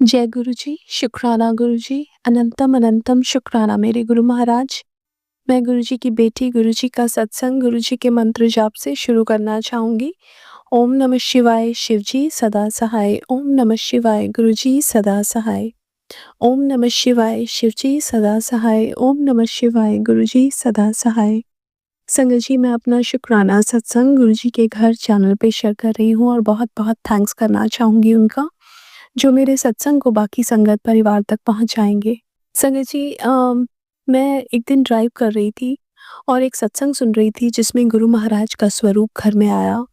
जय गुरु जी, शुक्राना गुरु जी, अनंतम अनंतम शुक्राना मेरे गुरु महाराज। मैं गुरु जी की बेटी गुरु जी का सत्संग गुरु जी के मंत्र जाप से शुरू करना चाहूँगी। ओम नमः शिवाय शिव जी सदा सहाय, ओम नमः शिवाय गुरु जी सदा सहाय, ओम नमः शिवाय शिव जी सदा सहाय, ओम नमः शिवाय गुरु जी सदा सहाय। संगत जी, मैं अपना शुक्राना सत्संग गुरु जी के घर चैनल पे शेयर कर रही हूँ और बहुत-बहुत थैंक्स करना चाहूँगी उनका, जो मेरे सत्संग को बाकी संगत परिवार तक पहुँचाएँगे। संगत जी, मैं एक दिन ड्राइव कर रही थी और एक सत्संग सुन रही थी जिसमें गुरु महाराज का स्वरूप घर में आया।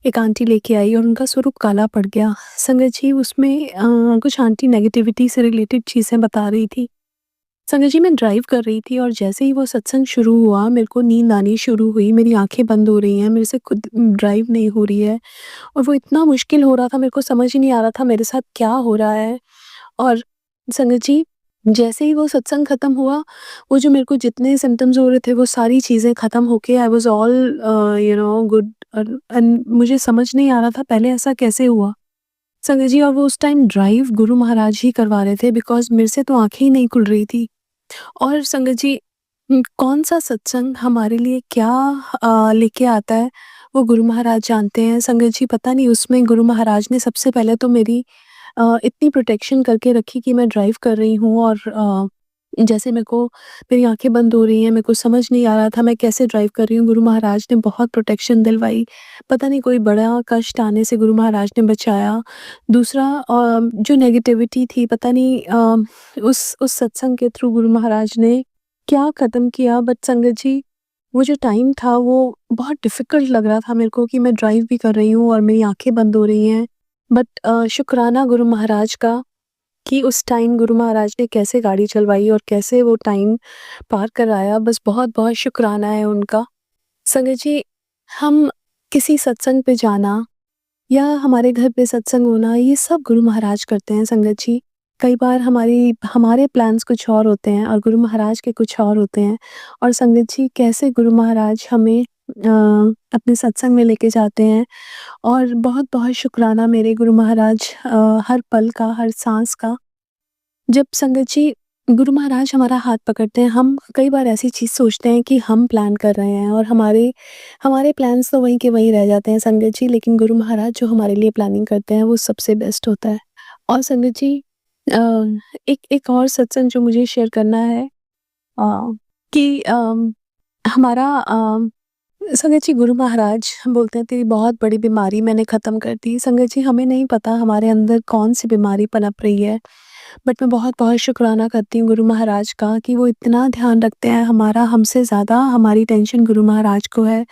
एक आंटी लेके आई और उनका स्वरूप काला पड़ गया। संगत जी, उसमें कुछ आंटी नेगेटिविटी से रिलेटेड चीज़ें बता रही थी। संगत जी, मैं ड्राइव कर रही थी और जैसे ही वो सत्संग शुरू हुआ, मेरे को नींद आनी शुरू हुई, मेरी आँखें बंद हो रही हैं, मेरे से खुद ड्राइव नहीं हो रही है और वो इतना मुश्किल हो रहा था, मेरे को समझ ही नहीं आ रहा था मेरे साथ क्या हो रहा है। और संगत जी, जैसे ही वो सत्संग खत्म हुआ, वो जो मेरे को जितने सिम्पटम्स हो रहे थे, वो सारी चीज़ें खत्म होके I was all good. And मुझे समझ नहीं आ रहा था पहले ऐसा कैसे हुआ। संगत जी, और वो उस टाइम ड्राइव गुरु महाराज ही करवा रहे थे बिकॉज़ मेरे से तो आँखें ही नहीं खुल रही थी। और संगत जी, कौन-सा सत्संग हमारे लिए क्या लेके आता है, वो गुरु महाराज जानते हैं। संगत जी, पता नहीं उसमें गुरु महाराज ने सबसे पहले तो मेरी इतनी प्रोटेक्शन करके रखी कि मैं ड्राइव कर रही हूँ और जैसे मेरी आँखें बंद हो रही हैं, मेरे को समझ नहीं आ रहा था मैं कैसे ड्राइव कर रही हूँ, गुरु महाराज ने बहुत प्रोटेक्शन दिलवाई। पता नहीं कोई बड़ा कष्ट आने से गुरु महाराज ने बचाया। दूसरा, जो नेगेटिविटी थी, पता नहीं उस सत्संग के थ्रू गुरु महाराज ने क्या ख़त्म किया। बट संगत जी, वो जो टाइम था वो बहुत डिफ़िकल्ट लग रहा था मेरे को कि मैं ड्राइव भी कर रही हूँ और मेरी आँखें बंद हो रही हैं। बट शुक्राना गुरु महाराज का कि उस टाइम गुरु महाराज ने कैसे गाड़ी चलवाई और कैसे वो टाइम पार कराया। बस बहुत-बहुत शुक्राना है उनका। संगत जी, हम किसी सत्संग पे जाना या हमारे घर पे सत्संग होना, ये सब गुरु महाराज करते हैं संगत जी। कई बार हमारे प्लान्स कुछ और होते हैं और गुरु महाराज के कुछ और होते हैं। और संगत जी, कैसे गुरु महाराज हमें अपने सत्संग में लेके जाते हैं। और बहुत-बहुत शुक्राना मेरे गुरु महाराज, हर पल का, हर साँस का। जब संगत जी, गुरु महाराज हमारा हाथ पकड़ते हैं, हम कई बार ऐसी चीज़ सोचते हैं कि हम प्लान कर रहे हैं और हमारे हमारे प्लान्स तो वहीं के वहीं रह जाते हैं संगत जी, लेकिन गुरु महाराज जो हमारे लिए प्लानिंग करते हैं वो सबसे बेस्ट होता है। और संगत जी, एक एक और सत्संग जो मुझे शेयर करना है, कि हमारा संगत जी, गुरु महाराज बोलते हैं तेरी बहुत बड़ी बीमारी मैंने ख़त्म कर दी। संगत जी, हमें नहीं पता हमारे अंदर कौन-सी बीमारी पनप रही है। बट मैं बहुत-बहुत शुक्राना करती हूँ गुरु महाराज का कि वो इतना ध्यान रखते हैं हमारा, हमसे ज़्यादा हमारी टेंशन गुरु महाराज को है।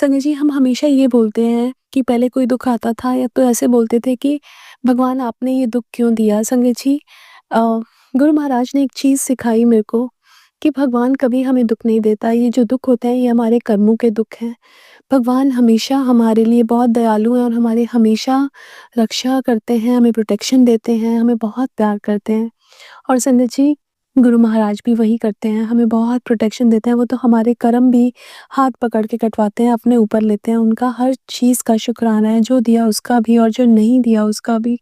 संगत जी, हम हमेशा ये बोलते हैं कि पहले कोई दुःख आता था या तो ऐसे बोलते थे कि भगवान आपने ये दुःख क्यों दिया? संगत जी, अ, गुरु महाराज ने एक चीज़ सिखाई मेरे को कि भगवान कभी हमें दुःख नहीं देता। ये जो दुःख होते हैं ये हमारे कर्मों के दुःख हैं। भगवान हमेशा हमारे लिए बहुत दयालु हैं और हमारे हमेशा रक्षा करते हैं, हमें प्रोटेक्शन देते हैं, हमें बहुत प्यार करते हैं। और संगत जी, गुरु महाराज भी वही करते हैं, हमें बहुत प्रोटेक्शन देते हैं। वो तो हमारे कर्म भी हाथ पकड़ के कटवाते हैं, अपने ऊपर लेते हैं। उनका हर चीज़ का शुक्राना है, जो दिया उसका भी और जो नहीं दिया उसका भी।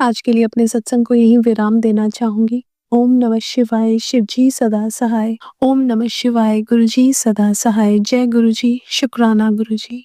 आज के लिए अपने सत्संग को यहीं विराम देना चाहूँगी। ओम नमः शिवाय शिव जी सदा सहाय, ओम नमः शिवाय गुरु जी सदा सहाय। जय गुरु जी, शुक्राना गुरु जी।